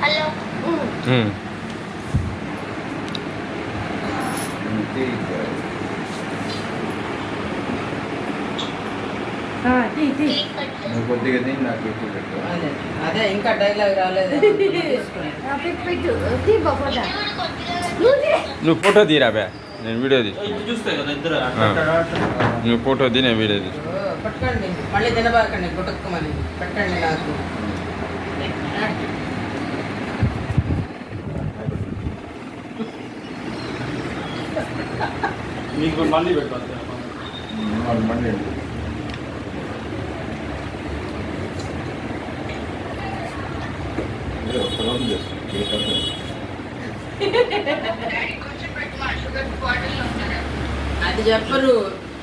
Hello నువ్వు కొద్దిగా తిని నాకు ఎక్కువ పెట్టు. అదే ఇంకా డైలాగ్ రాలేదు. నువ్వు ఫోటో తీరా బే, నేను వీడియో తీసుకున్నా. చూస్తే కదా ఇద్దరు నువ్వు ఫోటో తీ, నేను వీడియో తీసుకున్నా. పట్టుకోండి, మళ్ళీ తినబాకండి, గుటక్కమని పెట్టండి నాకు. మీకు మళ్ళీ పెట్టాలి. మళ్ళీ ఒకరోజు చేస్తాను. అది చెప్పరు,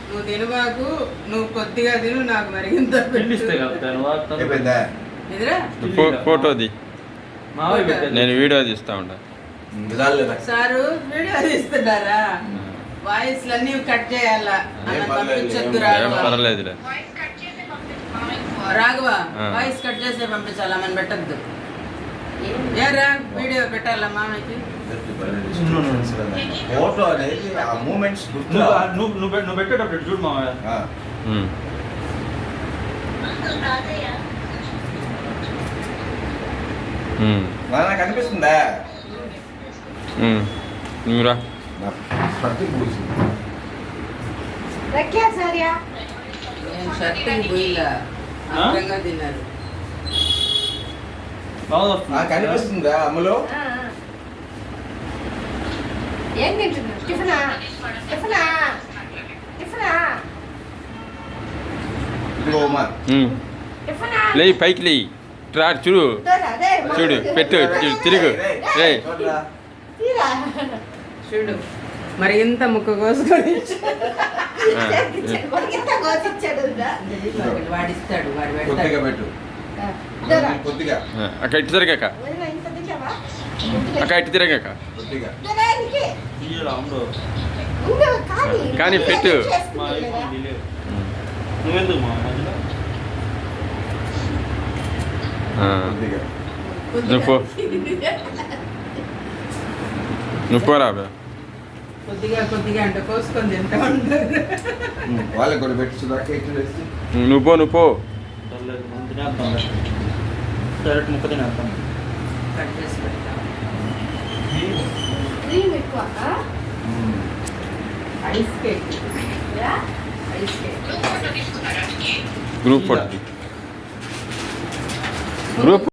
నువ్వు తినబాకు, నువ్వు కొద్దిగా తిను, నాకు మరిగింత పిల్లిస్తే కదా అయిపోయిందా? ఎదురా ఫోటో తీ, మావయ్య పెట్టాలి. నేను వీడియో తీస్తా ఉంటా. Sir video తీస్తున్నారా? వాయిస్లు అన్ని కట్ చేయాలా? ఏం అన్న పర్లేదు, పంపించొద్దు ఏం రాఘవ. పర్లేదులే. రాఘవ ఆ. వాయిస్ కట్ చేసే పంపించాలా, మనం పెట్టద్దు. ఏరా వీడియో పెట్టాలా మామయ్యకి? ఫోటో అనేది ఆ మూమెంట్స్ గుర్తు నువ్వు పెట్టేటప్పుడు చూడు మావయ్య. ఉమ్. ఉమ్. నాకు అనిపిస్తుందా? ఉమ్. నువ్వురా. ప్రతి పూసి నేను షర్టింగ్ పోయిలా అందంగా తిన్నారు. బాగా వస్తుంది. నాకు అనిపిస్తుందా అమ్మలో? ఏం తింటున్నావు? టిఫినా? టిఫినా? టిఫినా? ఇదిగో ఉమా, ఉమ్. టిఫినా? లేయి, పైకి లేయి. ట్రా చూడు, చూడు, పెట్టు, చూడు, తిరుగు. రే, చూడరా. చూడు మరి ఇంత ముక్క కోసుకొని వాడిస్తాడు, వాడు కొద్దిగా పెడతాడు. పెట్టు, కొద్దిగా అక్క ఇటు తిరగాక, అక్క ఇటు తిరగాక. కొద్దిగా తీయరా ఉండవు. కానీ పెట్టు. మా ఐఫోన్ డిలే. నువ్వెందుకు మా మధ్యలో? కొద్దిగా నువ్వు పో, నువ్వు పోరా బే. కొద్దిగా కొద్దిగా అంటే కోసుకొని తింటా ఉంటారు. వాళ్ళకి కూడా పెట్టి సుధాక ఇట్లు వేసి నువ్వు పో, నువ్వు పో. పర్లేదు, మనం తినేద్దాం. డైరెక్ట్ ముక్క తినేద్దాం. కట్ చేసి పెడతాం. క్రీమ్ ఎక్కువ ice cake, ice cake. Group photo, group